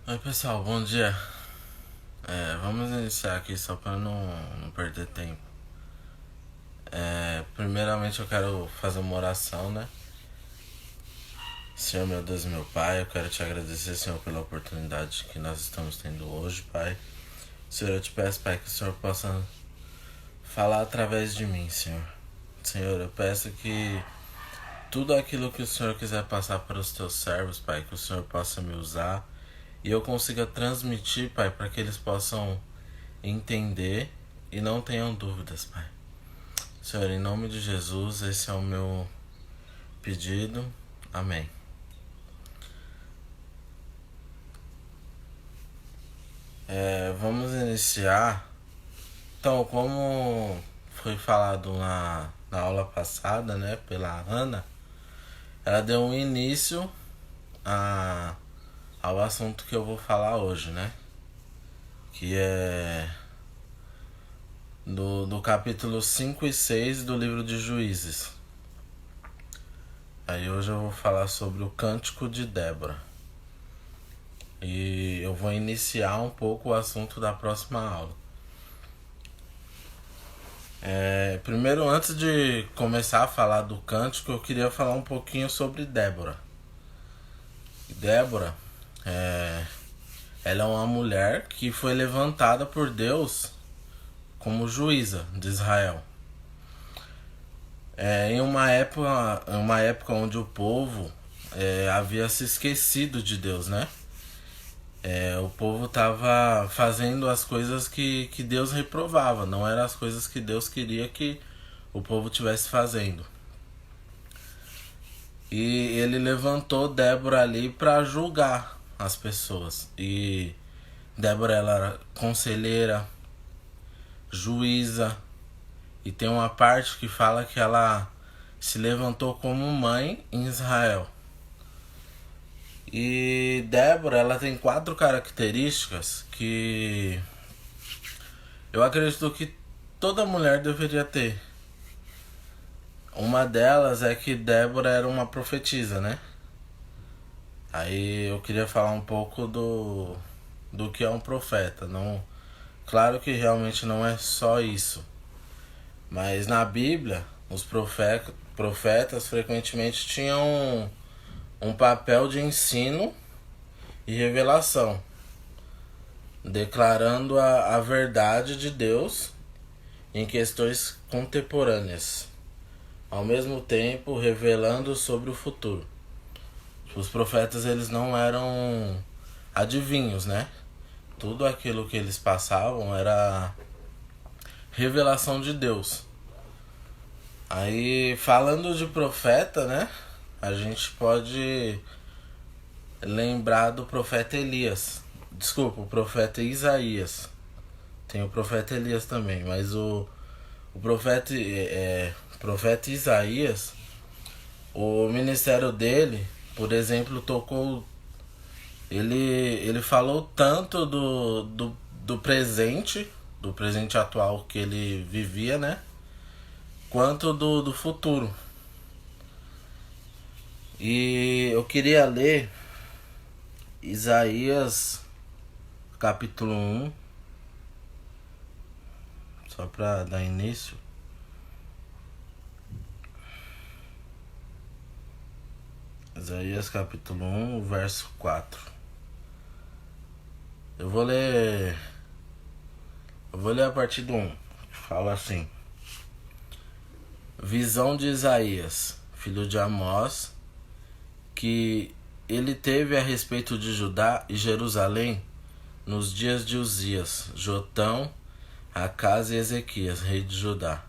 Oi pessoal, bom dia. Vamos iniciar aqui só para não perder tempo. Primeiramente eu quero fazer uma oração, né? Senhor meu Deus e meu Pai, eu quero te agradecer, Senhor, pela oportunidade que nós estamos tendo hoje, Pai. Senhor, eu te peço, Pai, que o Senhor possa falar através de mim, Senhor. Senhor, eu peço que tudo aquilo que o Senhor quiser passar para os teus servos, Pai, que o Senhor possa me usar e eu consiga transmitir, Pai, para que eles possam entender e não tenham dúvidas, Pai. Senhor, em nome de Jesus, esse é o meu pedido. Amém. Vamos iniciar. Então, como foi falado na aula passada, né, pela Ana, ela deu um início ao assunto que eu vou falar hoje, né? Que é do capítulo 5 e 6 do livro de Juízes. Aí hoje eu vou falar sobre o Cântico de Débora. E eu vou iniciar um pouco o assunto da próxima aula. Primeiro, antes de começar a falar do cântico, eu queria falar um pouquinho sobre Débora. Débora, ela é uma mulher que foi levantada por Deus como juíza de Israel. Em uma época onde o povo havia se esquecido de Deus, né? O povo estava fazendo as coisas que Deus reprovava, não eram as coisas que Deus queria que o povo estivesse fazendo. E ele levantou Débora ali para julgar as pessoas. E Débora, ela era conselheira, juíza, e tem uma parte que fala que ela se levantou como mãe em Israel. E Débora, ela tem 4 características que eu acredito que toda mulher deveria ter. Uma delas é que Débora era uma profetisa, né? Aí eu queria falar um pouco do que é um profeta. Não, claro que realmente não é só isso. Mas na Bíblia, os profetas frequentemente tinham um papel de ensino e revelação, declarando a verdade de Deus em questões contemporâneas, ao mesmo tempo revelando sobre o futuro. Os profetas, eles não eram adivinhos, né? Tudo aquilo que eles passavam era revelação de Deus. Aí, falando de profeta, né? A gente pode lembrar do profeta Elias. Desculpa, o profeta Isaías. Tem o profeta Elias também, mas o profeta Isaías, o ministério dele, por exemplo, tocou. Ele falou tanto do presente, do presente atual que ele vivia, né? Quanto do futuro. E eu queria ler Isaías capítulo 1, só para dar início. Isaías capítulo 1, verso 4. Eu vou ler a partir do 1. Fala assim: Visão de Isaías, filho de Amós, que ele teve a respeito de Judá e Jerusalém nos dias de Uzias, Jotão, Acás e Ezequias, rei de Judá.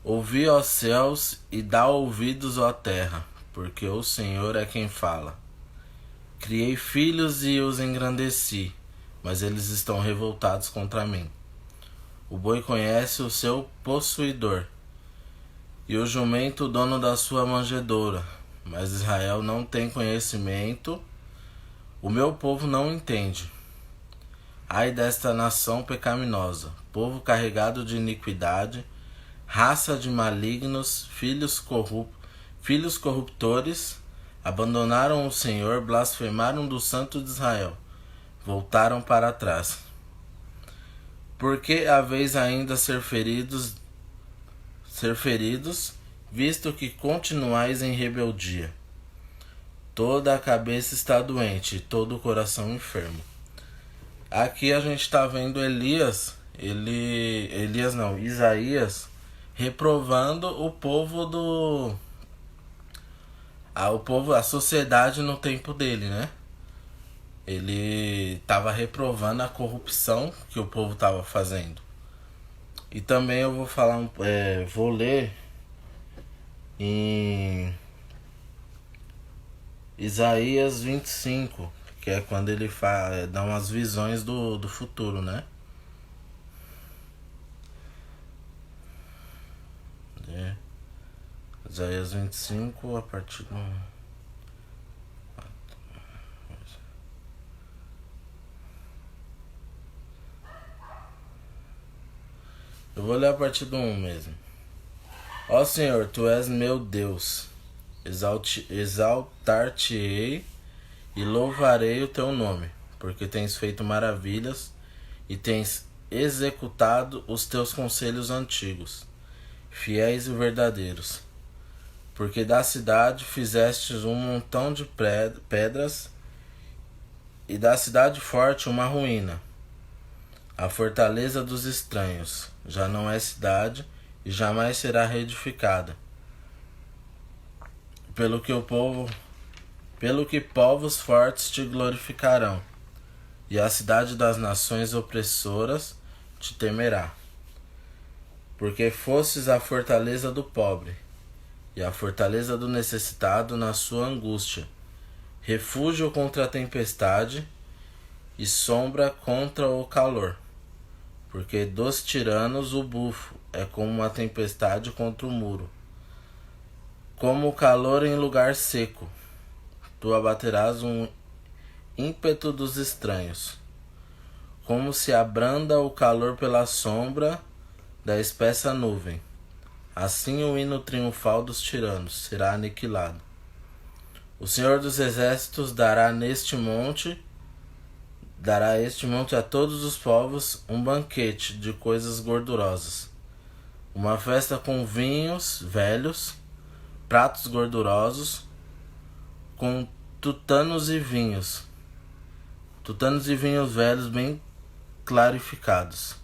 Ouvi, ó céus, e dá ouvidos, ó terra, porque o Senhor é quem fala. Criei filhos e os engrandeci, mas eles estão revoltados contra mim. O boi conhece o seu possuidor, e o jumento o dono da sua manjedoura, mas Israel não tem conhecimento, o meu povo não entende. Ai desta nação pecaminosa, povo carregado de iniquidade, raça de malignos, filhos corruptores, Abandonaram o Senhor, blasfemaram do Santo de Israel, voltaram para trás. Por que haveis ainda ser feridos, visto que continuais em rebeldia? Toda a cabeça está doente, todo o coração enfermo. Aqui a gente está vendo Isaías reprovando o povo a sociedade no tempo dele, né? Ele estava reprovando a corrupção que o povo estava fazendo. E também eu vou falar, vou ler em Isaías 25, que é quando ele dá umas visões do futuro, né? Isaías 25, a partir do... Eu vou ler a partir do 1 mesmo. Ó Senhor, Tu és meu Deus, exaltar-te-ei e louvarei o Teu nome, porque tens feito maravilhas e tens executado os Teus conselhos antigos, fiéis e verdadeiros. Porque da cidade fizestes um montão de pedras, e da cidade forte uma ruína. A fortaleza dos estranhos já não é cidade e jamais será reedificada. Pelo que povos fortes te glorificarão, e a cidade das nações opressoras te temerá. Porque fostes a fortaleza do pobre, e a fortaleza do necessitado na sua angústia, refúgio contra a tempestade e sombra contra o calor. Porque dos tiranos o bufo é como uma tempestade contra o muro. Como o calor em lugar seco, tu abaterás um ímpeto dos estranhos. Como se abranda o calor pela sombra da espessa nuvem, assim o hino triunfal dos tiranos será aniquilado. O Senhor dos Exércitos dará este monte a todos os povos um banquete de coisas gordurosas, uma festa com vinhos velhos, pratos gordurosos, com tutanos e vinhos velhos bem clarificados.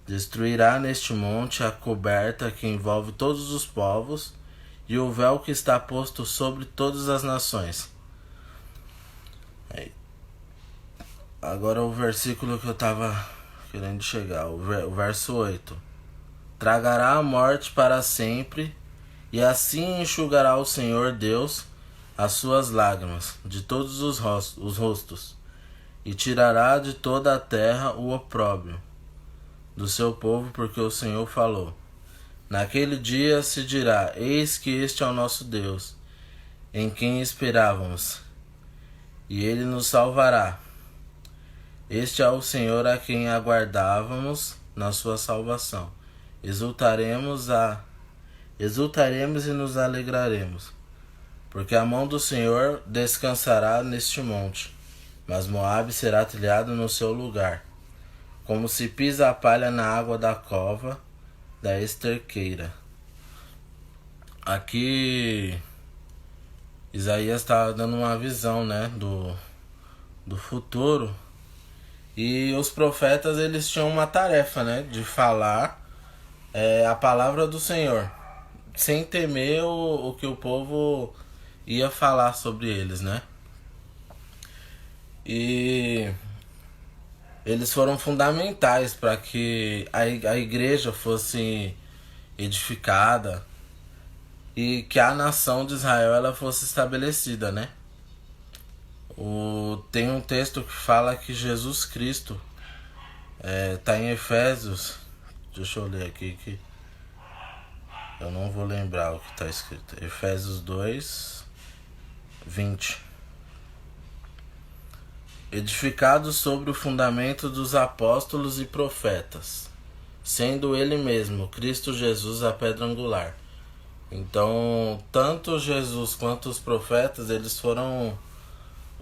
Destruirá neste monte a coberta que envolve todos os povos e o véu que está posto sobre todas as nações. Agora o versículo que eu estava querendo chegar, o verso 8. Tragará a morte para sempre, e assim enxugará o Senhor Deus as suas lágrimas de todos os rostos, e tirará de toda a terra o opróbrio do seu povo, porque o Senhor falou. Naquele dia se dirá: eis que este é o nosso Deus, em quem esperávamos, e ele nos salvará. Este é o Senhor a quem aguardávamos na sua salvação. Exultaremos e nos alegraremos, porque a mão do Senhor descansará neste monte, mas Moabe será trilhado no seu lugar, como se pisa a palha na água da cova da esterqueira. Aqui Isaías está dando uma visão, né, do futuro. E os profetas, eles tinham uma tarefa, né, de falar a palavra do Senhor, sem temer o que o povo ia falar sobre eles, né? E eles foram fundamentais para que a igreja fosse edificada e que a nação de Israel ela fosse estabelecida, né? Tem um texto que fala que Jesus Cristo tá em Efésios. Deixa eu ler aqui que eu não vou lembrar o que está escrito. Efésios 2, 20. Edificado sobre o fundamento dos apóstolos e profetas, sendo ele mesmo, Cristo Jesus, a pedra angular, Então, tanto Jesus quanto os profetas, eles foram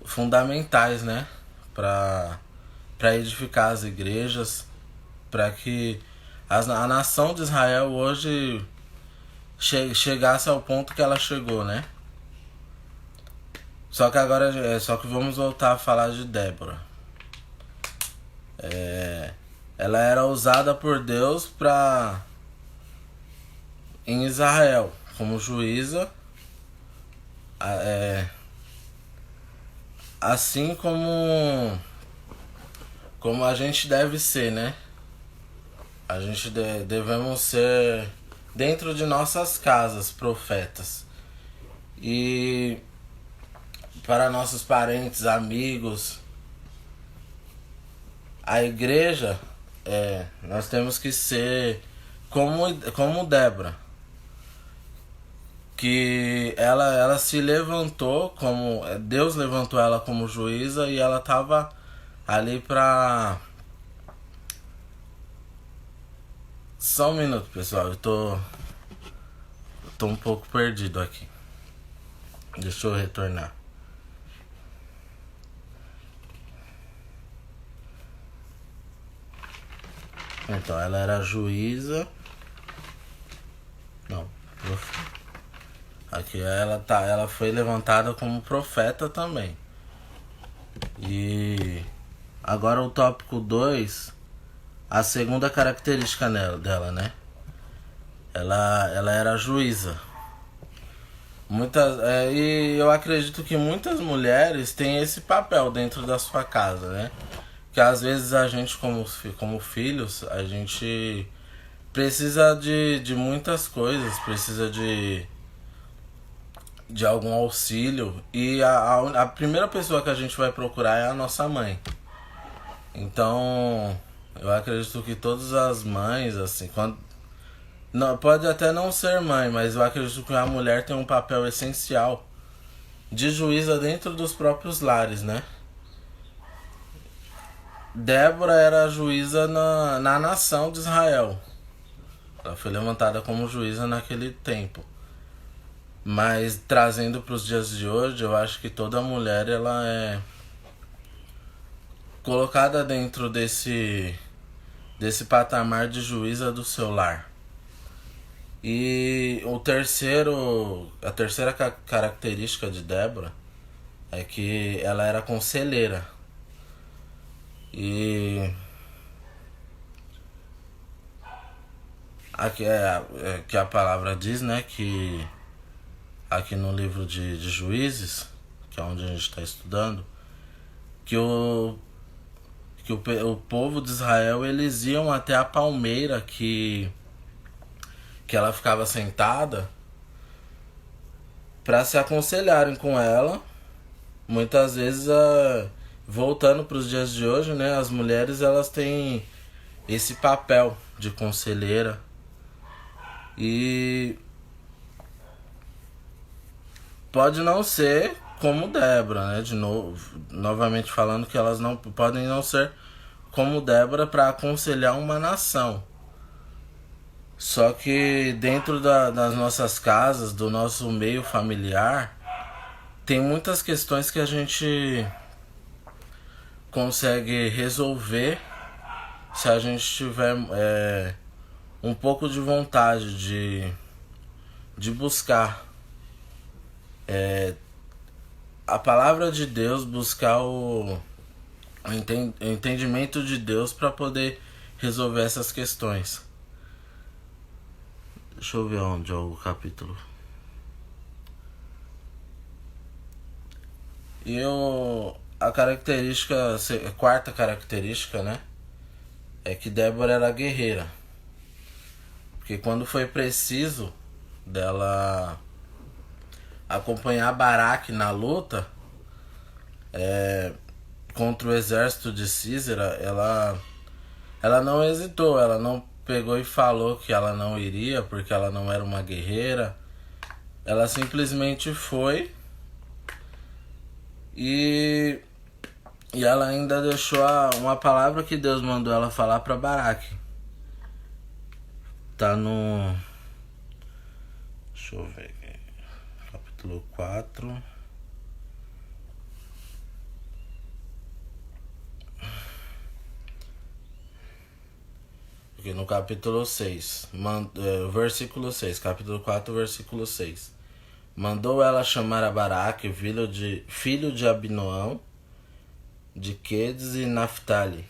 fundamentais, né, para edificar as igrejas, para que a nação de Israel hoje chegasse ao ponto que ela chegou, né? Só que agora, só que vamos voltar a falar de Débora. Ela era usada por Deus em Israel como juíza, assim como a gente deve ser, né? A gente devemos ser dentro de nossas casas profetas. E para nossos parentes, amigos, a igreja, nós temos que ser como Débora, que ela se levantou, como Deus levantou ela como juíza, e ela estava ali pra... Só um minuto, pessoal, eu tô um pouco perdido aqui. Deixa eu retornar. Então, ela era juíza. Não, aqui ela foi levantada como profeta também. E agora o tópico 2, a segunda característica dela, né? Ela era juíza. E eu acredito que muitas mulheres têm esse papel dentro da sua casa, né? Que às vezes a gente, como filhos, a gente precisa de muitas coisas, precisa de algum auxílio, e a primeira pessoa que a gente vai procurar é a nossa mãe. Então, eu acredito que todas as mães, assim, não, pode até não ser mãe, mas eu acredito que a mulher tem um papel essencial de juíza dentro dos próprios lares, né? Débora era juíza na nação de Israel. Ela foi levantada como juíza naquele tempo. Mas trazendo para os dias de hoje, eu acho que toda mulher ela é colocada dentro desse patamar de juíza do seu lar. E a terceira característica de Débora é que ela era conselheira. E aqui que a palavra diz, né, que aqui no livro de Juízes, que é onde a gente está estudando, que o povo de Israel, eles iam até a palmeira que ela ficava sentada para se aconselharem com ela. Muitas vezes, voltando para os dias de hoje, né, as mulheres elas têm esse papel de conselheira. E pode não ser como Débora, né? Novamente falando que elas não podem não ser como Débora para aconselhar uma nação. Só que dentro das nossas casas, do nosso meio familiar, tem muitas questões que a gente consegue resolver se a gente tiver um pouco de vontade de buscar a palavra de Deus, buscar o entendimento de Deus para poder resolver essas questões. Deixa eu ver onde é o capítulo. E a quarta característica, né, é que Débora era guerreira. Porque quando foi preciso dela acompanhar Baraque na luta contra o exército de Císera, ela não hesitou, ela não pegou e falou que ela não iria porque ela não era uma guerreira. Ela simplesmente foi e ela ainda deixou uma palavra que Deus mandou ela falar para Baraque. Tá no... Deixa eu ver aqui. Capítulo 4. Aqui no capítulo 6, versículo 6, capítulo 4, versículo 6. Mandou ela chamar a Baraque, filho de Abinoão, de Quedes e Naphtali,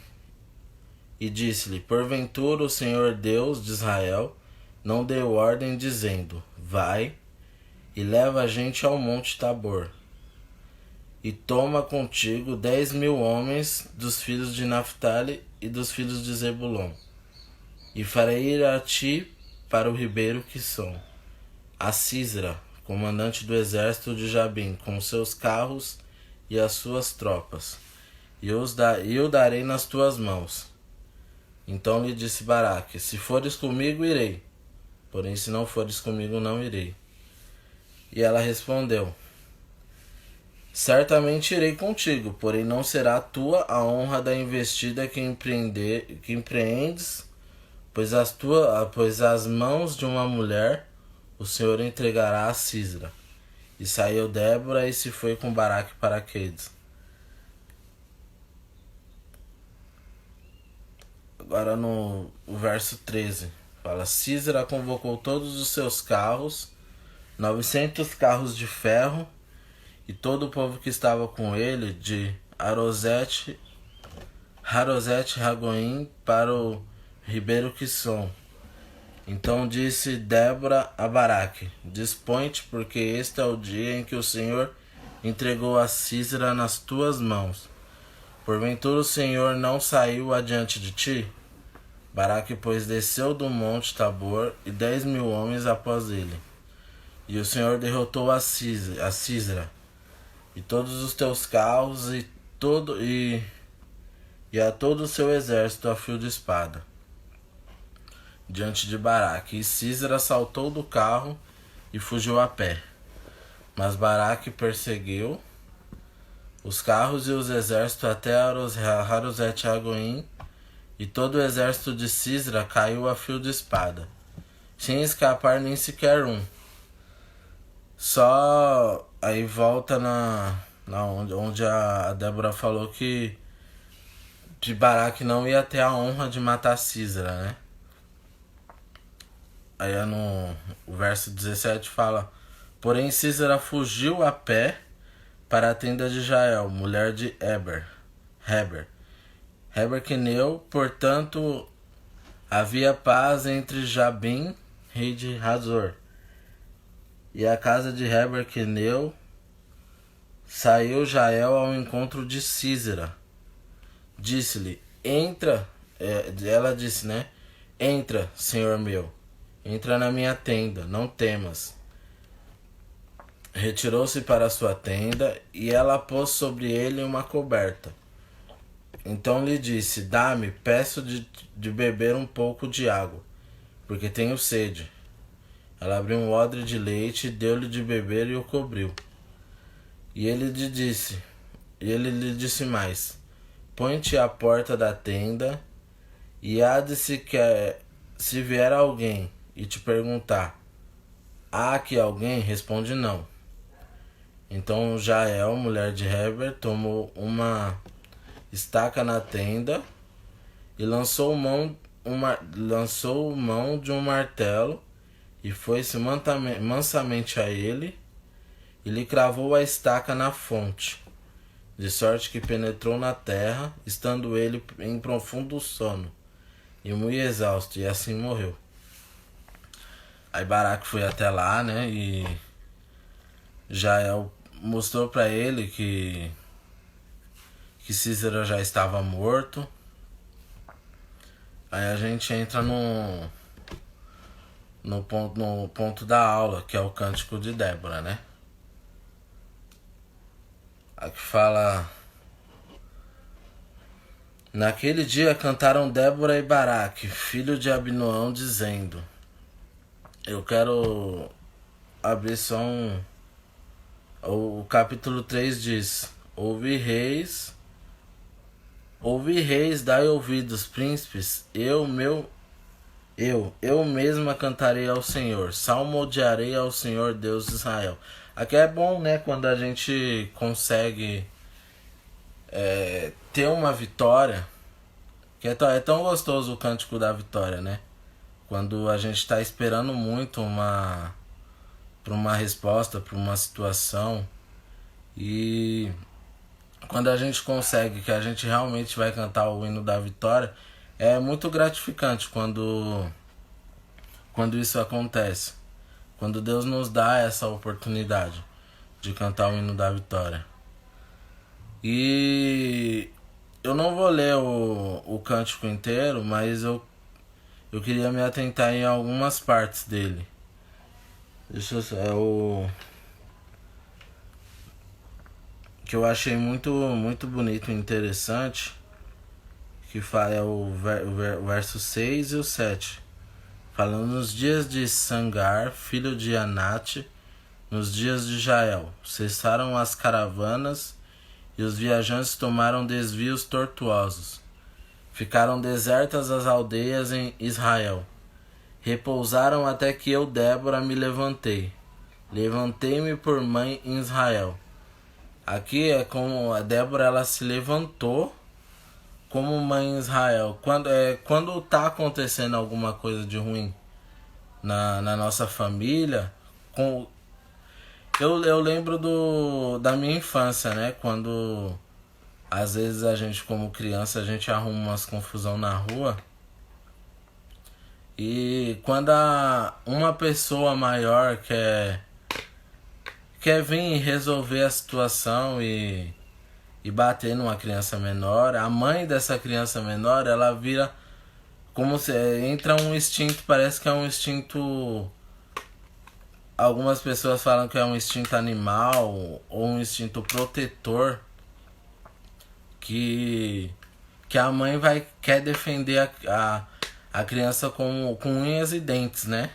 e disse-lhe: Porventura o Senhor Deus de Israel não deu ordem, dizendo: Vai e leva a gente ao monte Tabor, e toma contigo 10.000 homens dos filhos de Naphtali e dos filhos de Zebulon, e farei ir a ti para o ribeiro Quisson, a Sísera, comandante do exército de Jabim, com seus carros e as suas tropas, e o darei nas tuas mãos. Então lhe disse Baraque: Se fores comigo, irei, porém se não fores comigo, não irei. E ela respondeu: Certamente irei contigo, porém não será tua a honra da investida que empreendes, pois as mãos de uma mulher o Senhor entregará a Sísera. E saiu Débora e se foi com Baraque para Quedes. Agora no verso 13, fala: Sísera convocou todos os seus carros, 900 carros de ferro, e todo o povo que estava com ele, de Harosete Ragoim para o ribeiro Quisson. Então disse Débora a Baraque: Dispõe-te, porque este é o dia em que o Senhor entregou a Sísera nas tuas mãos. Porventura o Senhor não saiu adiante de ti? Baraque, pois, desceu do monte Tabor, e 10.000 homens após ele. E o Senhor derrotou a Sísera, e todos os teus carros, e a todo o seu exército a fio de espada, diante de Baraque. E Sísera saltou do carro e fugiu a pé. Mas Baraque perseguiu os carros e os exércitos até Harosete Ragoim, e todo o exército de Sísera caiu a fio de espada, sem escapar nem sequer um. Só aí volta onde a Débora falou que de Baraque não ia ter a honra de matar Sísera, né? Aí o verso 17 fala: Porém Sísera fugiu a pé para a tenda de Jael, mulher de Heber queneu. Portanto havia paz entre Jabim, rei de Hazor, e a casa de Heber queneu. Saiu Jael ao encontro de Sísera. Disse-lhe: Entra, ela disse, né? Entra, senhor meu, entra na minha tenda, não temas. Retirou-se para sua tenda, e ela pôs sobre ele uma coberta. Então lhe disse: Dá-me, peço de beber um pouco de água, porque tenho sede. Ela abriu um odre de leite, deu-lhe de beber e o cobriu. E ele lhe disse mais: Põe-te à porta da tenda, e há de se vier alguém e te perguntar: Há aqui alguém? Responde não. Então Jael, mulher de Heber, tomou uma estaca na tenda e lançou mão de um martelo, e foi-se mansamente a ele, e lhe cravou a estaca na fonte, de sorte que penetrou na terra, estando ele em profundo sono, e muito exausto, e assim morreu. Aí Baraque foi até lá, né, e Jael mostrou para ele que Sísera já estava morto. Aí a gente entra no ponto da aula, que é o Cântico de Débora, né? Aqui fala: Naquele dia cantaram Débora e Baraque, filho de Abinoão, dizendo... Eu quero abrir só o capítulo 3 diz: Ouvi reis, dai ouvidos, príncipes, Eu mesma cantarei ao Senhor, salmodiarei ao Senhor Deus de Israel. Aqui é bom, né, quando a gente consegue ter uma vitória, que é tão gostoso o cântico da vitória, né? Quando a gente está esperando muito por uma resposta, por uma situação, e quando a gente consegue, que a gente realmente vai cantar o hino da vitória, é muito gratificante quando isso acontece. Quando Deus nos dá essa oportunidade de cantar o hino da vitória. E eu não vou ler o cântico inteiro, mas eu queria me atentar em algumas partes dele. Deixa eu, é o que eu achei muito bonito e interessante, que fala é o verso 6 e o 7. Falando nos dias de Sangar, filho de Anate, nos dias de Jael, cessaram as caravanas e os viajantes tomaram desvios tortuosos. Ficaram desertas as aldeias em Israel. Repousaram até que eu, Débora, me levantei. Levantei-me por mãe em Israel. Aqui é como a Débora, ela se levantou como mãe em Israel. Quando tá acontecendo alguma coisa de ruim na nossa família, eu lembro da minha infância, né? Quando às vezes a gente, como criança, a gente arruma umas confusão na rua. E quando uma pessoa maior quer vir resolver a situação e bater numa criança menor, a mãe dessa criança menor, ela vira como se entra um instinto, parece que é um instinto. Algumas pessoas falam que é um instinto animal ou um instinto protetor, que a mãe quer defender a criança com unhas e dentes, né?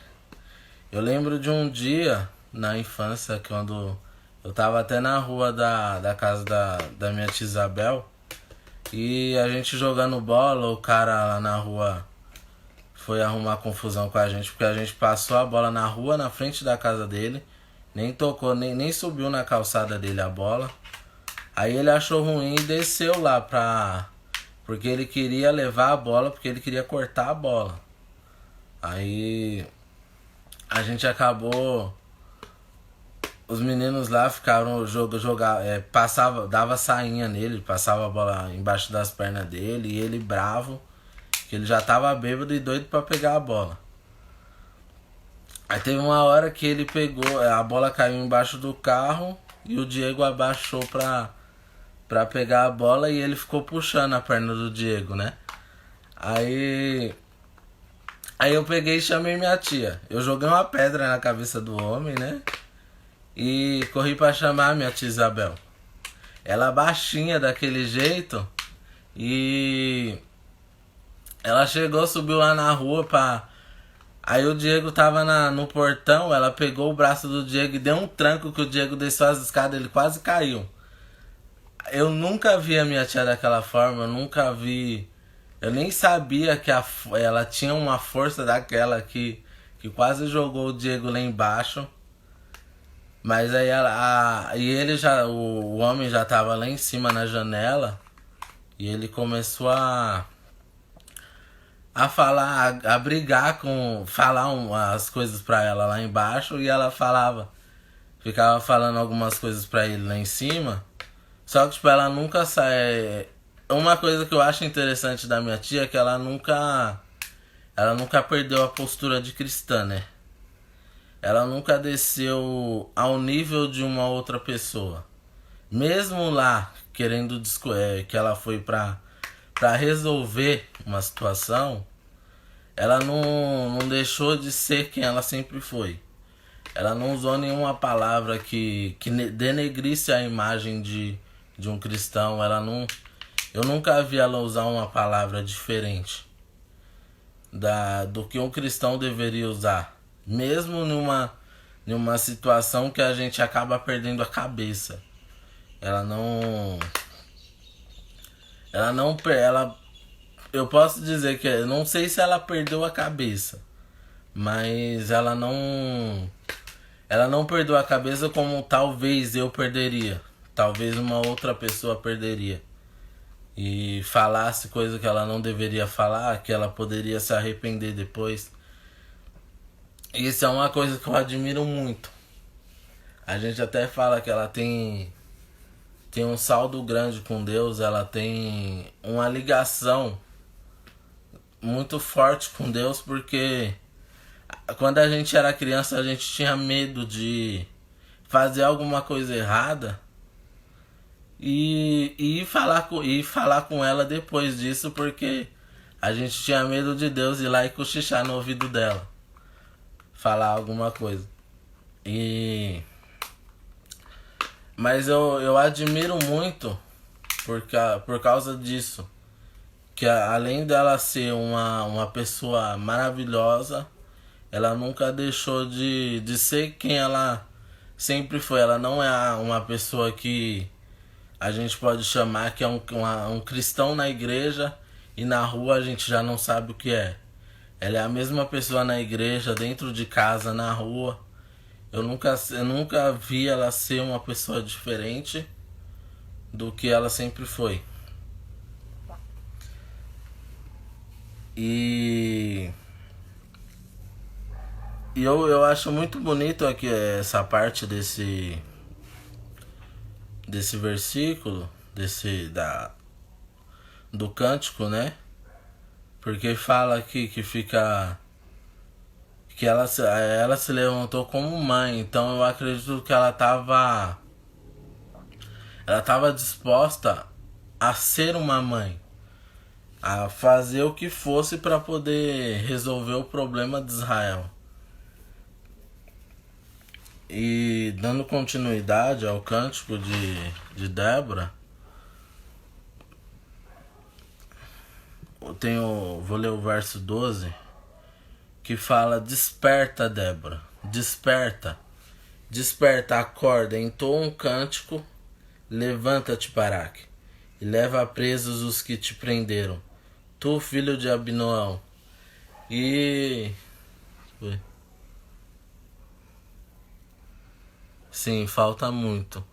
Eu lembro de um dia na infância, quando eu tava até na rua da casa da minha tia Isabel, e a gente jogando bola, o cara lá na rua foi arrumar confusão com a gente, porque a gente passou a bola na rua, na frente da casa dele, nem tocou, nem subiu na calçada dele a bola. Aí ele achou ruim e desceu lá porque ele queria levar a bola, porque ele queria cortar a bola. Aí a gente acabou. Os meninos lá ficaram dava sainha nele, passava a bola embaixo das pernas dele, e ele bravo, que ele já tava bêbado e doido pra pegar a bola. Aí teve uma hora que ele pegou, a bola caiu embaixo do carro e o Diego abaixou pra pegar a bola e ele ficou puxando a perna do Diego, né? Aí eu peguei e chamei minha tia. Eu joguei uma pedra na cabeça do homem, né? E corri pra chamar a minha tia Isabel. Ela baixinha daquele jeito. E ela chegou, subiu lá na rua pra... Aí o Diego tava no portão. Ela pegou o braço do Diego e deu um tranco, que o Diego desceu as escadas, ele quase caiu. Eu nunca vi a minha tia daquela forma. Eu nunca vi... Eu nem sabia que ela tinha uma força daquela que quase jogou o Diego lá embaixo. Mas aí o homem já tava lá em cima na janela, e ele começou a falar, a brigar falar as coisas pra ela lá embaixo, e ela ficava falando algumas coisas pra ele lá em cima. Só que tipo, ela nunca sai. Uma coisa que eu acho interessante da minha tia é que ela nunca perdeu a postura de cristã, né? Ela nunca desceu ao nível de uma outra pessoa. Mesmo lá, querendo que ela foi pra resolver uma situação, ela não deixou de ser quem ela sempre foi. Ela não usou nenhuma palavra que denegrisse a imagem de um cristão. Eu nunca vi ela usar uma palavra diferente do que um cristão deveria usar. Mesmo numa situação que a gente acaba perdendo a cabeça. Ela eu posso dizer que eu não sei se ela perdeu a cabeça, mas ela não perdeu a cabeça como talvez eu perderia, talvez uma outra pessoa perderia e falasse coisa que ela não deveria falar, que ela poderia se arrepender depois. Isso é uma coisa que eu admiro muito. A gente até fala que ela tem um saldo grande com Deus, ela tem uma ligação muito forte com Deus, porque quando a gente era criança a gente tinha medo de fazer alguma coisa errada e falar com ela depois disso, porque a gente tinha medo de Deus ir lá e cochichar no ouvido dela, falar alguma coisa. Mas eu admiro muito por causa disso. Que além dela ser uma pessoa maravilhosa, ela nunca deixou de ser quem ela sempre foi. Ela não é uma pessoa que a gente pode chamar que é um cristão na igreja e na rua a gente já não sabe o que é. Ela é a mesma pessoa na igreja, dentro de casa, na rua. Eu nunca vi ela ser uma pessoa diferente do que ela sempre foi. E eu acho muito bonito aqui essa parte desse versículo, do cântico, né? Porque fala aqui que fica que ela se levantou como mãe, então eu acredito que ela tava disposta a ser uma mãe, a fazer o que fosse para poder resolver o problema de Israel. E dando continuidade ao cântico de Débora, vou ler o verso 12, que fala: desperta, Débora, desperta, desperta, acorda, entoa um cântico, levanta-te, Baraque, e leva presos os que te prenderam, tu, filho de Abinoão. E sim, falta muito.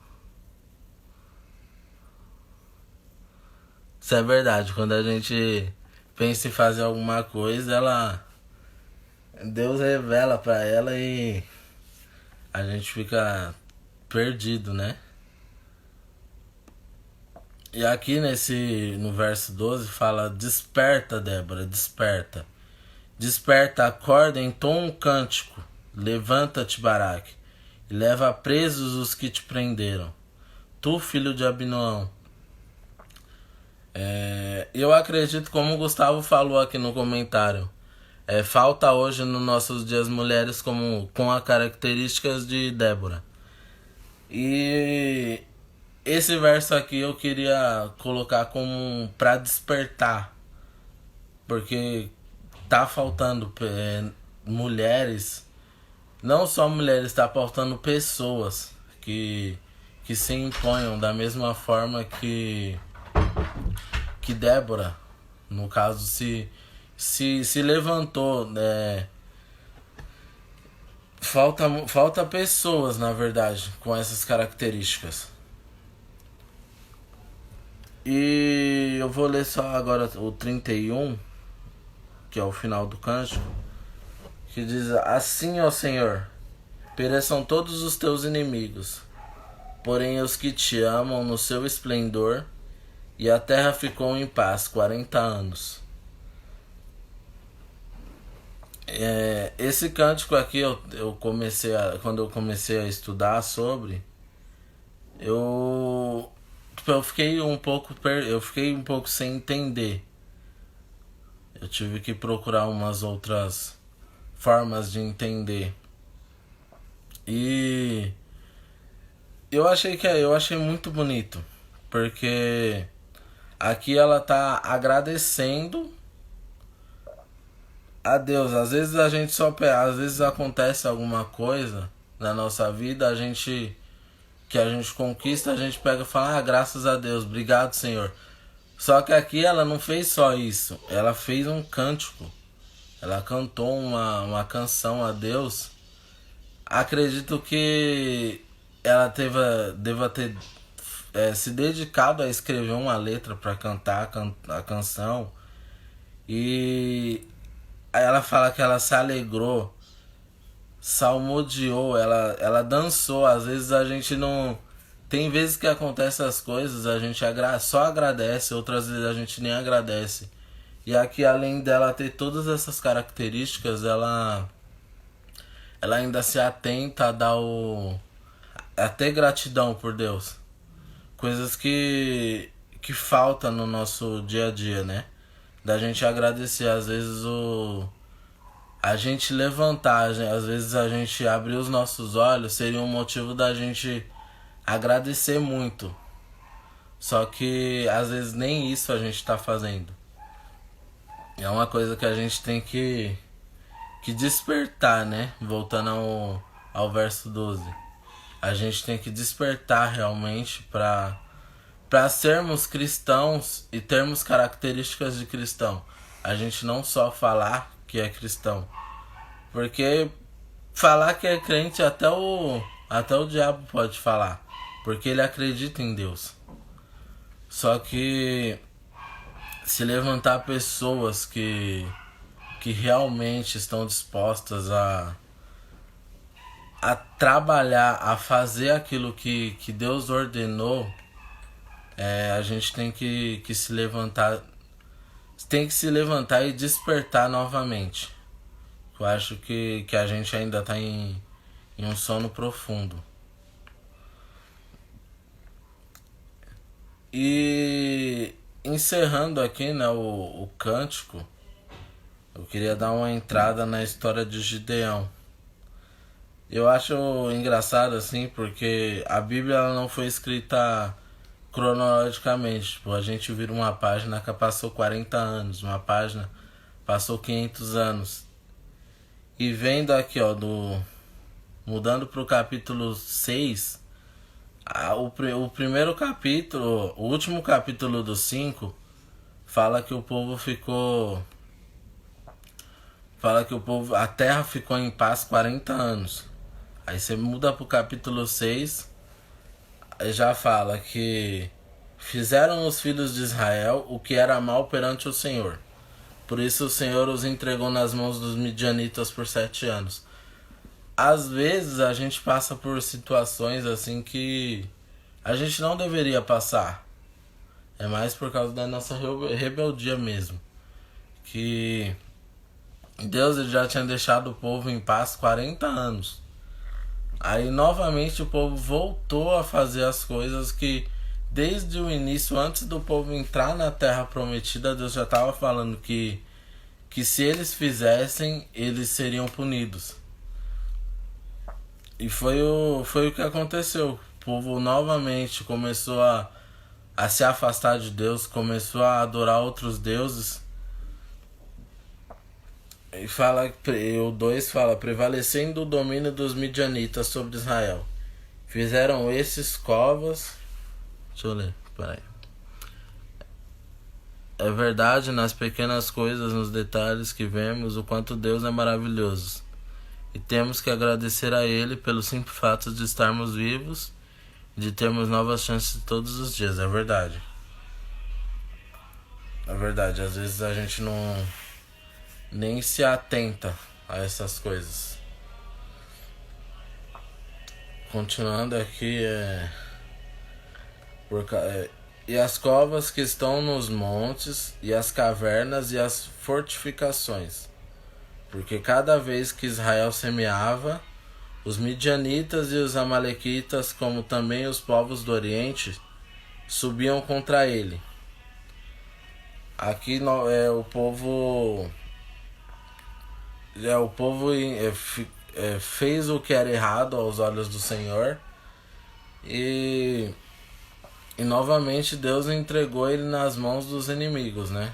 Isso é verdade, quando a gente pensa em fazer alguma coisa, Deus revela pra ela e a gente fica perdido, né? E aqui no verso 12 fala: desperta, Débora, desperta. Desperta, acorda, entoa um cântico, levanta-te, Baraque, e leva presos os que te prenderam, tu, filho de Abinoão. Eu acredito, como o Gustavo falou aqui no comentário, falta hoje nos nossos dias mulheres com as características de Débora. E esse verso aqui eu queria colocar como para despertar, porque tá faltando mulheres, não só mulheres, tá faltando pessoas que se imponham da mesma forma que Débora, no caso, se levantou, né? Falta pessoas, na verdade, com essas características. E eu vou ler só agora o 31, que é o final do cântico, que diz: assim, ó Senhor, pereçam todos os teus inimigos, porém os que te amam no seu esplendor. E a terra ficou em paz 40 anos. Esse cântico aqui, quando eu comecei a estudar sobre, eu fiquei um pouco sem entender. Eu tive que procurar umas outras formas de entender. E eu achei muito bonito, porque aqui ela tá agradecendo a Deus. Às vezes às vezes acontece alguma coisa na nossa vida, que a gente conquista, a gente pega e fala: graças a Deus, obrigado, Senhor. Só que aqui ela não fez só isso, ela fez um cântico. Ela cantou uma canção a Deus. Acredito que ela deva ter se dedicado a escrever uma letra para cantar a canção. E aí ela fala que ela se alegrou, salmodiou, ela dançou. Às vezes a gente não. Tem vezes que acontecem as coisas, a gente só agradece, outras vezes a gente nem agradece. E aqui, além dela ter todas essas características, ela ainda se atenta a a ter gratidão por Deus. Coisas que falta no nosso dia a dia, né? Da gente agradecer. Às vezes a gente levantar, às vezes a gente abrir os nossos olhos seria um motivo da gente agradecer muito. Só que às vezes nem isso a gente tá fazendo. É uma coisa que a gente tem que despertar, né? Voltando ao verso 12. A gente tem que despertar realmente para sermos cristãos e termos características de cristão. A gente não só falar que é cristão. Porque falar que é crente até o diabo pode falar. Porque ele acredita em Deus. Só que se levantar pessoas que realmente estão dispostas a trabalhar, a fazer aquilo que Deus ordenou, a gente tem que se levantar. Tem que se levantar e despertar novamente. Eu acho que a gente ainda está em um sono profundo. E encerrando aqui, né, o cântico, eu queria dar uma entrada na história de Gideão. Eu acho engraçado assim, porque a Bíblia ela não foi escrita cronologicamente. Tipo, a gente vira uma página que passou 40 anos, uma página passou 500 anos. E vendo aqui, ó, mudando pro capítulo 6, o primeiro capítulo, o último capítulo do 5, fala que o povo ficou... Fala que a terra ficou em paz 40 anos. Aí você muda pro capítulo 6, aí já fala que fizeram os filhos de Israel o que era mal perante o Senhor. Por isso o Senhor os entregou nas mãos dos midianitas por 7 anos. Às vezes a gente passa por situações assim que a gente não deveria passar. É mais por causa da nossa rebeldia mesmo. Que Deus ele já tinha deixado o povo em paz 40 anos. Aí novamente o povo voltou a fazer as coisas que desde o início, antes do povo entrar na terra prometida, Deus já estava falando que se eles fizessem, eles seriam punidos. E foi o que aconteceu. O povo novamente começou a se afastar de Deus, começou a adorar outros deuses. E o 2 fala, prevalecendo o domínio dos midianitas sobre Israel. Fizeram esses covas. Deixa eu ler, peraí. É verdade nas pequenas coisas, nos detalhes que vemos, o quanto Deus é maravilhoso. E temos que agradecer a Ele pelo simples fato de estarmos vivos e de termos novas chances todos os dias. É verdade. É verdade, às vezes a gente nem se atenta a essas coisas. Continuando aqui, e as covas que estão nos montes, e as cavernas e as fortificações. Porque cada vez que Israel semeava, os midianitas e os amalequitas, como também os povos do Oriente, subiam contra ele. Aqui o povo fez o que era errado aos olhos do Senhor e novamente Deus entregou ele nas mãos dos inimigos, né?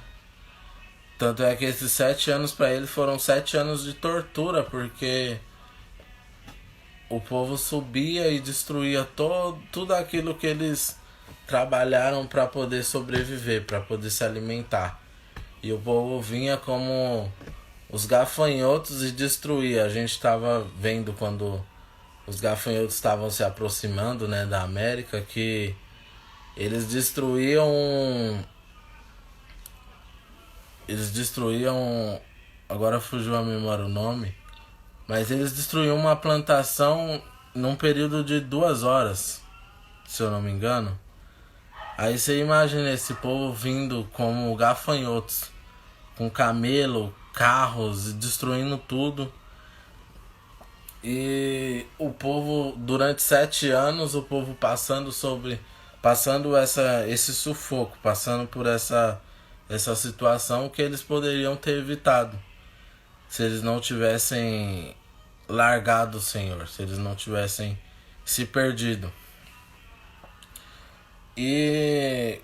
Tanto é que esses 7 anos para ele foram 7 anos de tortura, porque o povo subia e destruía tudo aquilo que eles trabalharam para poder sobreviver, para poder se alimentar. E o povo vinha como os gafanhotos e destruía. A gente estava vendo quando os gafanhotos estavam se aproximando, né, da América, que eles destruíam. Eles destruíam. Agora fugiu a memória o nome. Mas eles destruíam uma plantação num período de 2 horas, se eu não me engano. Aí você imagina esse povo vindo como gafanhotos, com camelo, carros, destruindo tudo. E o povo, durante 7 anos, o povo passando esse sufoco, passando por essa situação que eles poderiam ter evitado se eles não tivessem largado o Senhor, se eles não tivessem se perdido. E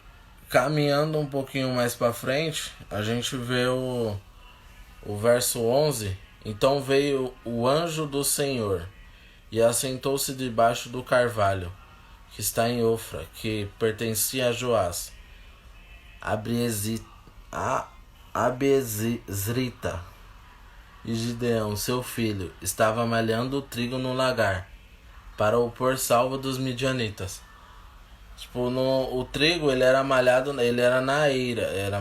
caminhando um pouquinho mais para frente, a gente vê o verso 11. Então veio o anjo do Senhor e assentou-se debaixo do carvalho, que está em Ofra, que pertencia a Joás, Abiezrita. E Gideão, seu filho, estava malhando o trigo no lagar, para o pôr salvo dos midianitas. Tipo, o trigo ele era malhado, ele era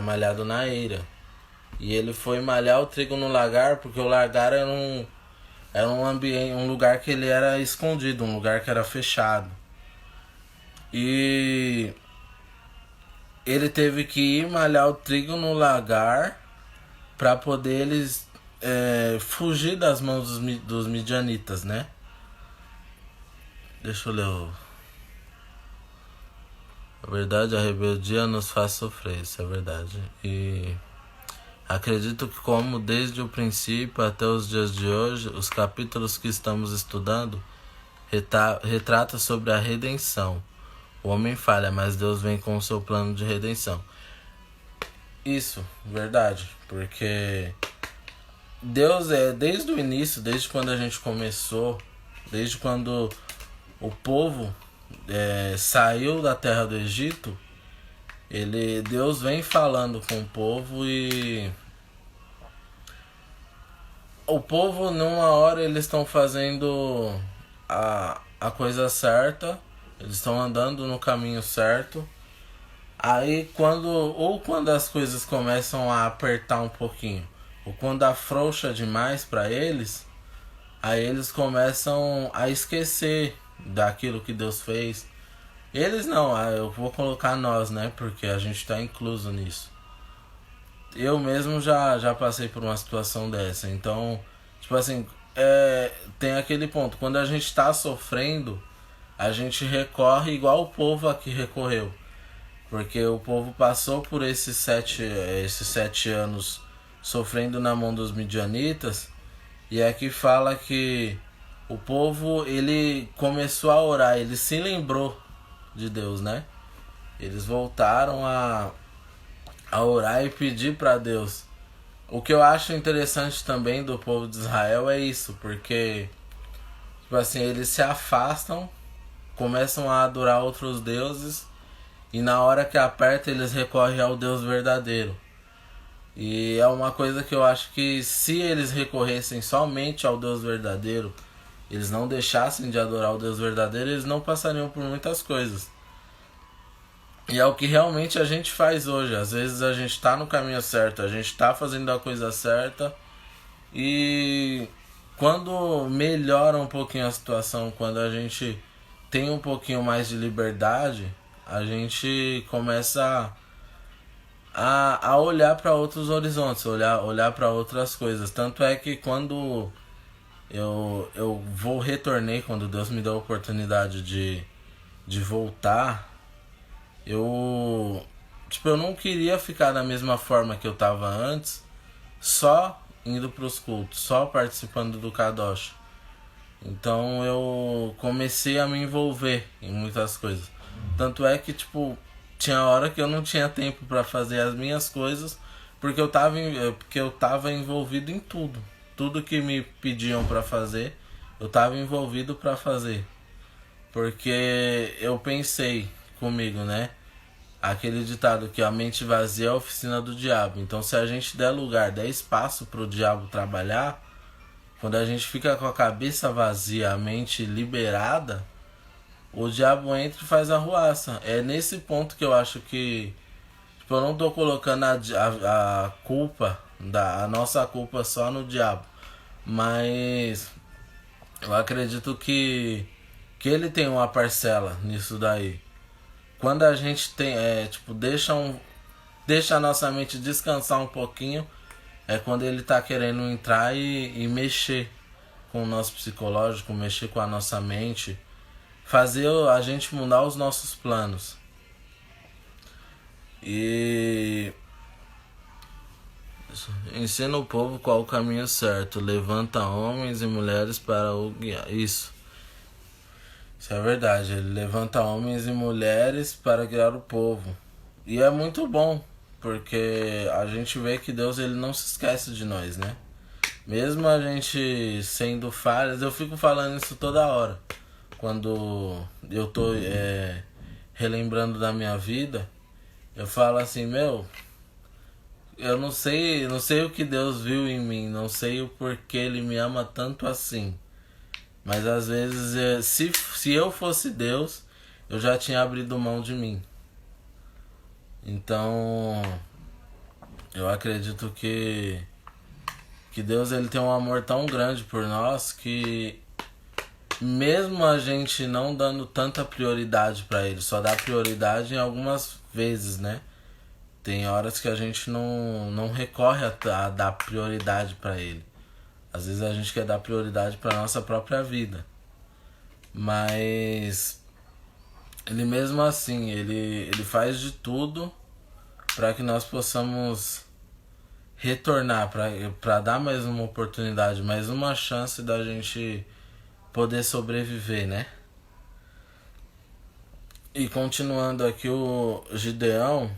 malhado na eira. E ele foi malhar o trigo no lagar, porque o lagar era um ambiente, um lugar que ele era escondido, um lugar que era fechado. E ele teve que ir malhar o trigo no lagar para poder eles fugir das mãos dos midianitas, né? Deixa eu ler. Na verdade, a rebeldia nos faz sofrer, isso é verdade. E acredito que, como desde o princípio até os dias de hoje, os capítulos que estamos estudando retratam sobre a redenção. O homem falha, mas Deus vem com o seu plano de redenção. Isso, verdade. Porque Deus desde o início, desde quando a gente começou, desde quando o povo saiu da terra do Egito, Deus vem falando com o povo e o povo numa hora eles estão fazendo a coisa certa, eles estão andando no caminho certo. Aí quando as coisas começam a apertar um pouquinho, ou quando afrouxa demais para eles, aí eles começam a esquecer daquilo que Deus fez. Eles não, eu vou colocar nós, né? Porque a gente está incluso nisso. Eu mesmo já passei por uma situação dessa. Então, tipo assim, tem aquele ponto. Quando a gente está sofrendo, a gente recorre igual o povo aqui recorreu. Porque o povo passou por esses 7 anos sofrendo na mão dos midianitas. E aqui fala que o povo, ele começou a orar, ele se lembrou de Deus, né? Eles voltaram a orar e pedir para Deus. O que eu acho interessante também do povo de Israel é isso, porque tipo assim, eles se afastam, começam a adorar outros deuses e na hora que aperta eles recorrem ao Deus verdadeiro. E é uma coisa que eu acho que se eles recorressem somente ao Deus verdadeiro, eles não deixassem de adorar o Deus verdadeiro, eles não passariam por muitas coisas. E é o que realmente a gente faz hoje. Às vezes a gente está no caminho certo, a gente está fazendo a coisa certa, e quando melhora um pouquinho a situação, quando a gente tem um pouquinho mais de liberdade, a gente começa a olhar para outros horizontes, olhar para outras coisas. Tanto é que quando eu retornei, quando Deus me deu a oportunidade de voltar, eu não queria ficar da mesma forma que eu tava antes, só indo pros cultos, só participando do Kadosh. Então eu comecei a me envolver em muitas coisas. Tanto é que tinha hora que eu não tinha tempo para fazer as minhas coisas, porque eu tava envolvido em tudo. Tudo que me pediam para fazer, eu tava envolvido para fazer. Porque eu pensei, comigo, né? Aquele ditado que a mente vazia é a oficina do diabo. Então, se a gente der lugar, der espaço pro diabo trabalhar, quando a gente fica com a cabeça vazia, a mente liberada, o diabo entra e faz arruaça. É nesse ponto que eu acho que, tipo, eu não tô colocando a culpa, a nossa culpa só no diabo. Mas eu acredito que ele tem uma parcela nisso daí. Quando a gente tem, tipo, deixa a nossa mente descansar um pouquinho, é quando ele tá querendo entrar e mexer com o nosso psicológico, mexer com a nossa mente, fazer a gente mudar os nossos planos. E ensina o povo qual o caminho certo, levanta homens e mulheres para o guiar. Isso é verdade, ele levanta homens e mulheres para guiar o povo. E é muito bom, porque a gente vê que Deus ele não se esquece de nós, né? Mesmo a gente sendo falhas, eu fico falando isso toda hora. Quando eu tô relembrando da minha vida, eu falo assim, eu não sei o que Deus viu em mim, não sei o porquê Ele me ama tanto assim. Mas às vezes, se eu fosse Deus, eu já tinha abrido mão de mim. Então, eu acredito que Deus ele tem um amor tão grande por nós que mesmo a gente não dando tanta prioridade pra Ele, só dá prioridade em algumas vezes, né? Tem horas que a gente não recorre a dar prioridade pra Ele. Às vezes a gente quer dar prioridade pra nossa própria vida. Mas Ele mesmo assim, ele faz de tudo para que nós possamos retornar, para dar mais uma oportunidade, mais uma chance da gente poder sobreviver, né? E continuando aqui, o Gideão,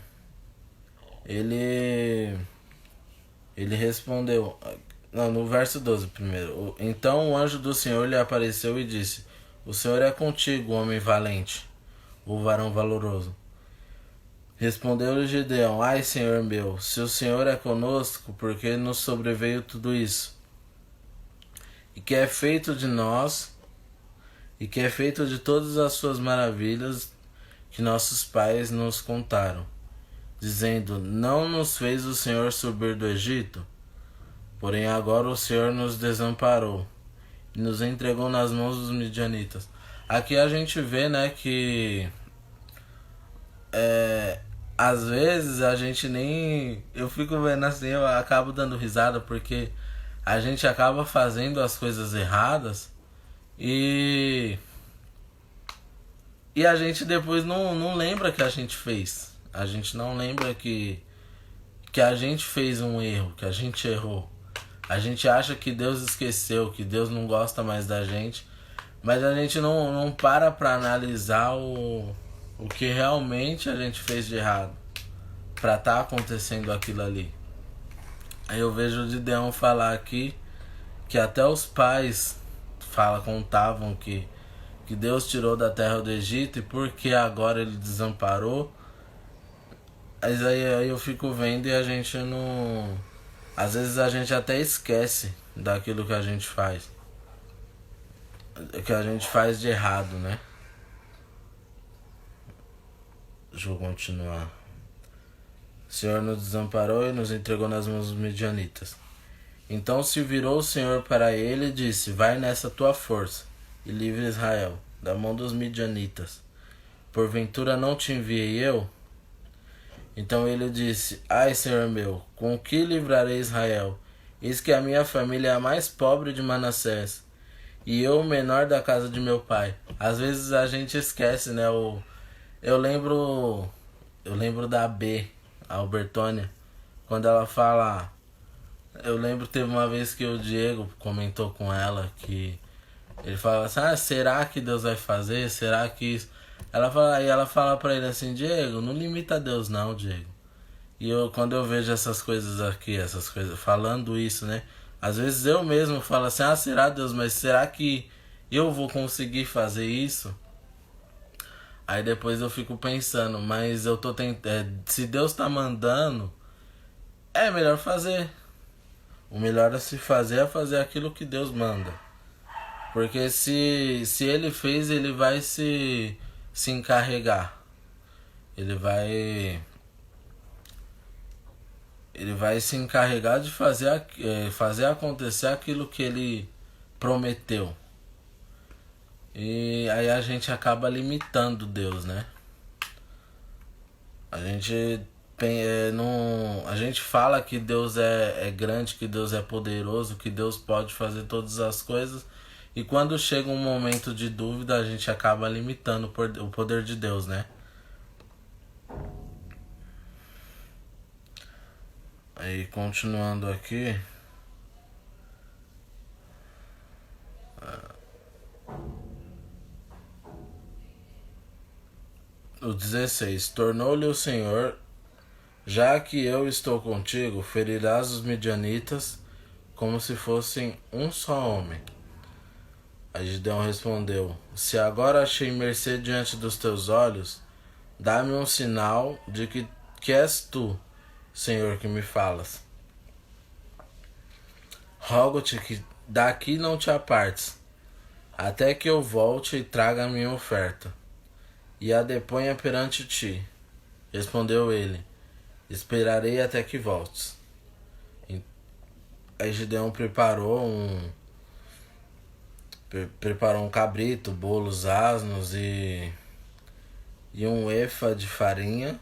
ele respondeu, não, no verso 12 primeiro. Então o anjo do Senhor lhe apareceu e disse: O Senhor é contigo, homem valente, o varão valoroso. Respondeu-lhe Gideão: Ai, Senhor meu, se o Senhor é conosco, por que nos sobreveio tudo isso? E que é feito de nós, e que é feito de todas as suas maravilhas que nossos pais nos contaram, dizendo: Não nos fez o Senhor subir do Egito? Porém agora o Senhor nos desamparou e nos entregou nas mãos dos midianitas. Aqui a gente vê, né, que às vezes a gente nem... Eu fico vendo assim, eu acabo dando risada porque a gente acaba fazendo as coisas erradas e a gente depois não lembra que a gente fez. A gente não lembra que a gente fez um erro, que a gente errou. A gente acha que Deus esqueceu, que Deus não gosta mais da gente, mas a gente não para analisar o que realmente a gente fez de errado pra tá acontecendo aquilo ali. Aí eu vejo o Gideão falar aqui que até os pais contavam que Deus tirou da terra do Egito e porque agora ele desamparou. Mas aí eu fico vendo e a gente não... Às vezes a gente até esquece daquilo que a gente faz. Que a gente faz de errado, né? Deixa eu continuar. O Senhor nos desamparou e nos entregou nas mãos dos midianitas. Então se virou o Senhor para ele e disse: Vai nessa tua força e livre Israel da mão dos midianitas. Porventura não te enviei eu? Então ele disse: Ai, Senhor meu, com que livrarei Israel? Eis que a minha família é a mais pobre de Manassés, e eu o menor da casa de meu pai. Às vezes a gente esquece, né? Eu lembro da B, a Albertônia, quando ela fala... Eu lembro que teve uma vez que o Diego comentou com ela que ele fala assim: será que Deus vai fazer? Será que isso... Ela fala pra ele assim: Diego, não limita Deus não, Diego. E quando eu vejo essas coisas aqui, falando isso, né? Às vezes eu mesmo falo assim: será Deus, mas será que eu vou conseguir fazer isso? Aí depois eu fico pensando, mas eu tô tentando. Se Deus tá mandando, é melhor fazer. O melhor a se fazer é fazer aquilo que Deus manda. Porque se ele fez, ele vai se encarregar. Ele vai. Ele vai se encarregar de fazer acontecer aquilo que ele prometeu. E aí a gente acaba limitando Deus, né? A gente não, a gente fala que Deus é grande, que Deus é poderoso, que Deus pode fazer todas as coisas. E quando chega um momento de dúvida, a gente acaba limitando o poder de Deus, né? Aí continuando aqui. O 16. Tornou-lhe o Senhor: já que eu estou contigo, ferirás os midianitas como se fossem um só homem. Aí Gideão respondeu: se agora achei mercê diante dos teus olhos, dá-me um sinal de que és tu, Senhor, que me falas. Rogo-te que daqui não te apartes, até que eu volte e traga a minha oferta, e a deponha perante ti. Respondeu ele: esperarei até que voltes. Aí Gideão preparou um cabrito, bolos asnos e um efa de farinha.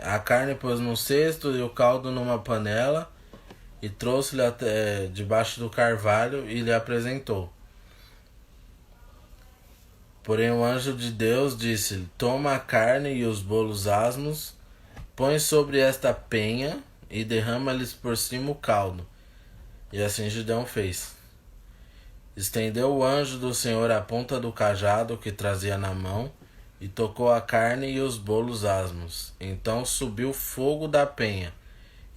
A carne pôs num cesto e o caldo numa panela, e trouxe-lhe até debaixo do carvalho e lhe apresentou. Porém o anjo de Deus disse-lhe: toma a carne e os bolos asmos, põe sobre esta penha e derrama-lhes por cima o caldo. E assim Gideão fez. Estendeu o anjo do Senhor a ponta do cajado que trazia na mão, e tocou a carne e os bolos asmos. Então subiu fogo da penha,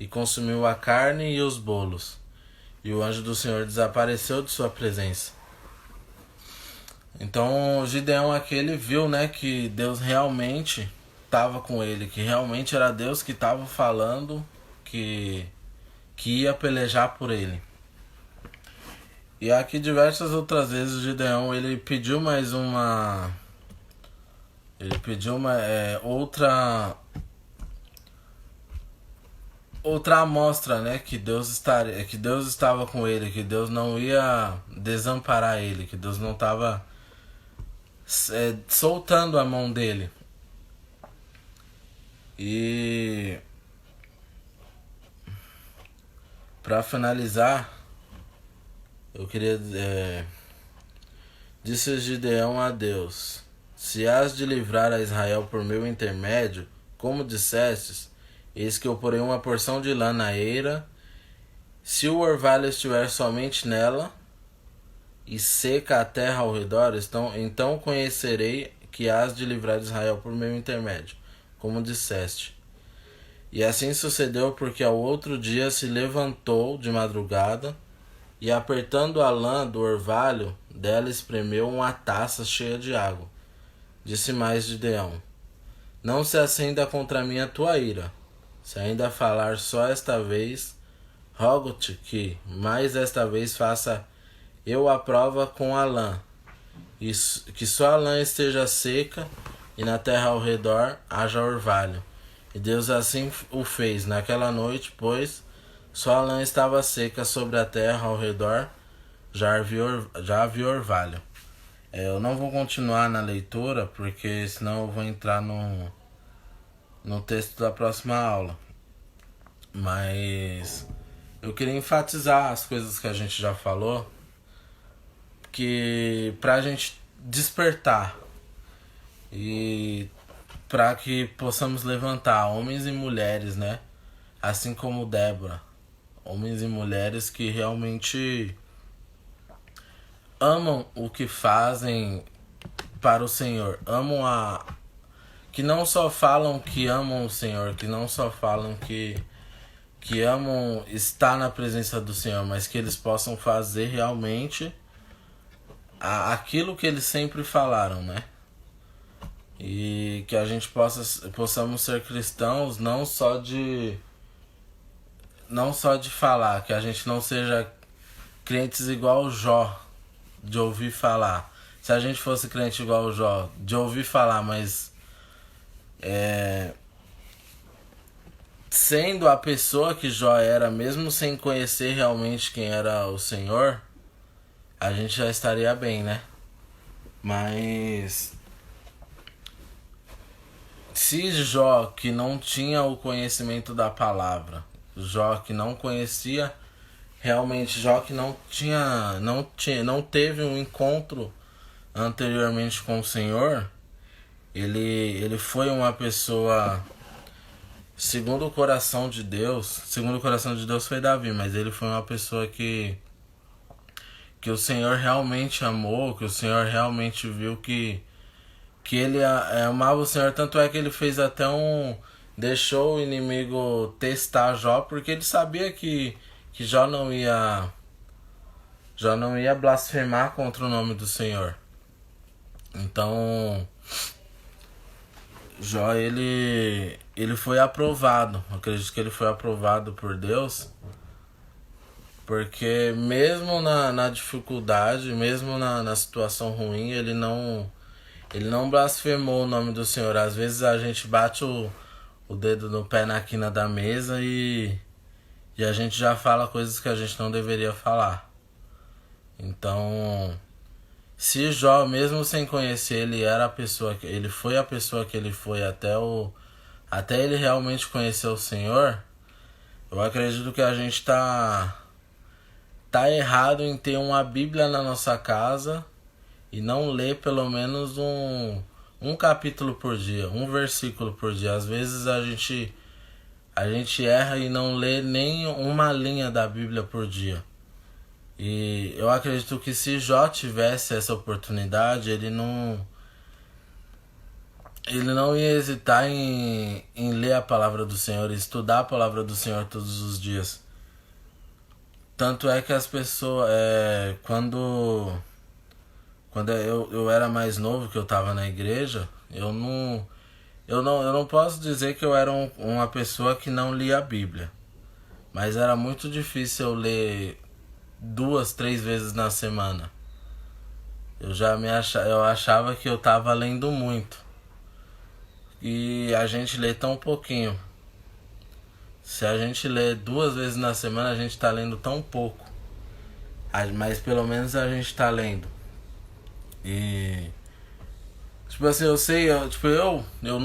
e consumiu a carne e os bolos. E o anjo do Senhor desapareceu de sua presença. Então Gideão aquele viu, né, que Deus realmente estava com ele, que realmente era Deus que estava falando que ia pelejar por ele. E aqui diversas outras vezes o Gideão ele pediu mais uma. Ele pediu uma outra amostra, né, que Deus estava com ele, que Deus não ia desamparar ele, que Deus não estava soltando a mão dele. E para finalizar, eu queria disse Gideão a Deus: se has de livrar a Israel por meu intermédio, como dissestes, eis que eu porei uma porção de lã na eira, se o orvalho estiver somente nela, e seca a terra ao redor, então conhecerei que has de livrar Israel por meu intermédio, como disseste. E assim sucedeu, porque ao outro dia se levantou de madrugada, e apertando a lã do orvalho, dela espremeu uma taça cheia de água. Disse mais Gideão: não se acenda contra mim a tua ira. Se ainda falar só esta vez, rogo-te que, mais esta vez, faça eu a prova com a lã, e que só a lã esteja seca, e na terra ao redor haja orvalho. E Deus assim o fez naquela noite, pois só a lã estava seca sobre a terra ao redor, já havia orvalho. Eu não vou continuar na leitura, porque senão eu vou entrar no texto da próxima aula. Mas eu queria enfatizar as coisas que a gente já falou, que pra gente despertar e pra que possamos levantar homens e mulheres, né? Assim como Débora, homens e mulheres que realmente amam o que fazem para o Senhor, que não só falam que amam o Senhor, que não só falam que amam estar na presença do Senhor, mas que eles possam fazer realmente aquilo que eles sempre falaram, né? E que a gente possamos ser cristãos não só de falar, que a gente não seja crentes igual Jó, de ouvir falar. Se a gente fosse crente igual o Jó, de ouvir falar, mas sendo a pessoa que Jó era, mesmo sem conhecer realmente quem era o Senhor, a gente já estaria bem, né? Mas se Jó, que não tinha o conhecimento da palavra, Jó que não conhecia realmente, Jó que não teve um encontro anteriormente com o Senhor, ele foi uma pessoa segundo o coração de Deus. Segundo o coração de Deus foi Davi, mas ele foi uma pessoa que o Senhor realmente amou, que o Senhor realmente viu que ele amava o Senhor. Tanto é que ele fez até deixou o inimigo testar Jó, porque ele sabia que Jó não ia blasfemar contra o nome do Senhor. Então Jó ele foi aprovado. Eu acredito que ele foi aprovado por Deus, porque mesmo na dificuldade, mesmo na situação ruim, ele não blasfemou o nome do Senhor. Às vezes a gente bate o dedo no pé na quina da mesa e a gente já fala coisas que a gente não deveria falar. Então, se Jó, mesmo sem conhecer, ele foi a pessoa que ele foi até ele realmente conhecer o Senhor, eu acredito que a gente tá errado em ter uma Bíblia na nossa casa e não ler pelo menos um capítulo por dia, um versículo por dia. Às vezes a gente erra e não lê nem uma linha da Bíblia por dia. E eu acredito que se Jó tivesse essa oportunidade, ele não ia hesitar em ler a palavra do Senhor, estudar a palavra do Senhor todos os dias. Tanto é que as pessoas, quando eu era mais novo, que eu tava na igreja, eu não posso dizer que eu era uma pessoa que não lia a Bíblia. Mas era muito difícil eu ler 2, 3 vezes na semana. Eu achava que eu tava lendo muito. E a gente lê tão pouquinho. Se a gente lê 2 vezes na semana, a gente tá lendo tão pouco. Mas pelo menos a gente tá lendo. E tipo assim, eu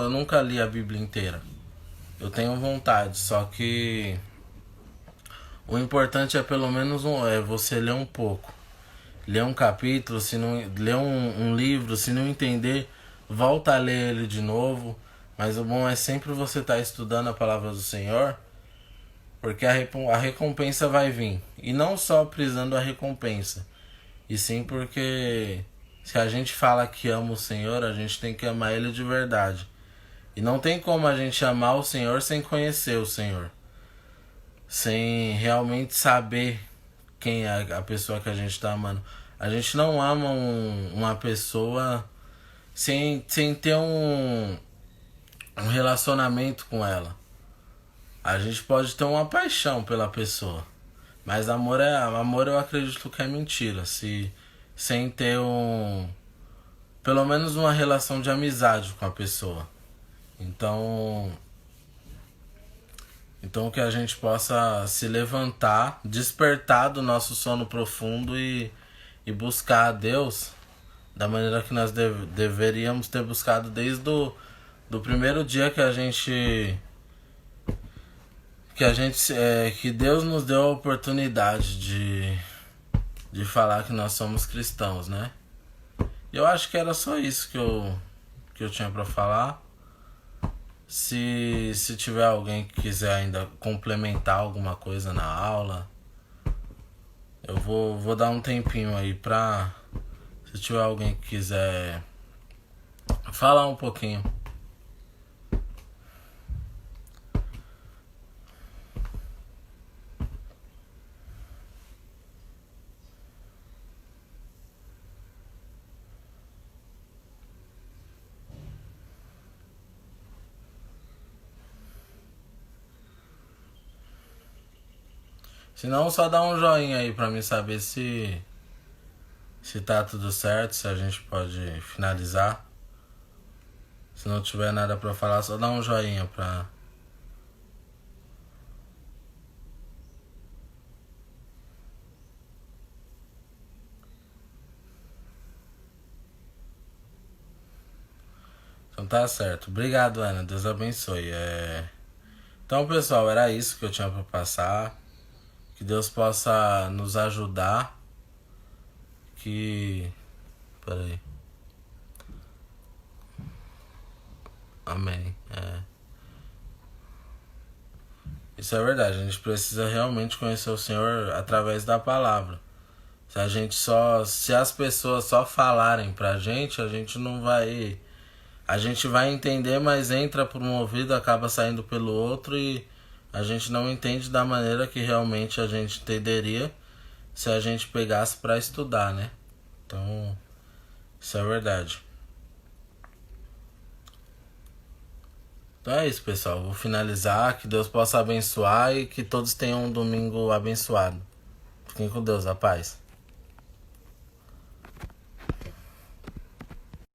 nunca li a Bíblia inteira. Eu tenho vontade, só que o importante é pelo menos você ler um pouco. Ler um capítulo, se não ler um livro, se não entender, volta a ler ele de novo. Mas o bom é sempre você estar estudando a palavra do Senhor, porque a recompensa vai vir. E não só prisando a recompensa, e sim porque se a gente fala que ama o Senhor, a gente tem que amar Ele de verdade. E não tem como a gente amar o Senhor sem conhecer o Senhor, sem realmente saber quem é a pessoa que a gente está amando. A gente não ama uma pessoa sem ter um relacionamento com ela. A gente pode ter uma paixão pela pessoa, mas amor eu acredito que é mentira. Sem ter pelo menos uma relação de amizade com a pessoa. Então que a gente possa se levantar, despertar do nosso sono profundo e buscar a Deus da maneira que nós deveríamos ter buscado desde do primeiro dia que Deus nos deu a oportunidade de falar que nós somos cristãos, né? E eu acho que era só isso que eu tinha pra falar. Se tiver alguém que quiser ainda complementar alguma coisa na aula, eu vou dar um tempinho aí pra... Se tiver alguém que quiser falar um pouquinho. Se não, só dá um joinha aí pra mim saber se tá tudo certo, se a gente pode finalizar. Se não tiver nada pra falar, só dá um joinha pra... Então tá certo. Obrigado, Ana. Deus abençoe. Então, pessoal, era isso que eu tinha pra passar. Que Deus possa nos ajudar. Peraí. Amém. Isso é verdade. A gente precisa realmente conhecer o Senhor através da palavra. Se as pessoas só falarem pra gente, a gente não vai... A gente vai entender, mas entra por um ouvido, acaba saindo pelo outro e a gente não entende da maneira que realmente a gente entenderia se a gente pegasse pra estudar, né? Então, isso é verdade. Então é isso, pessoal. Vou finalizar. Que Deus possa abençoar e que todos tenham um domingo abençoado. Fiquem com Deus, a paz.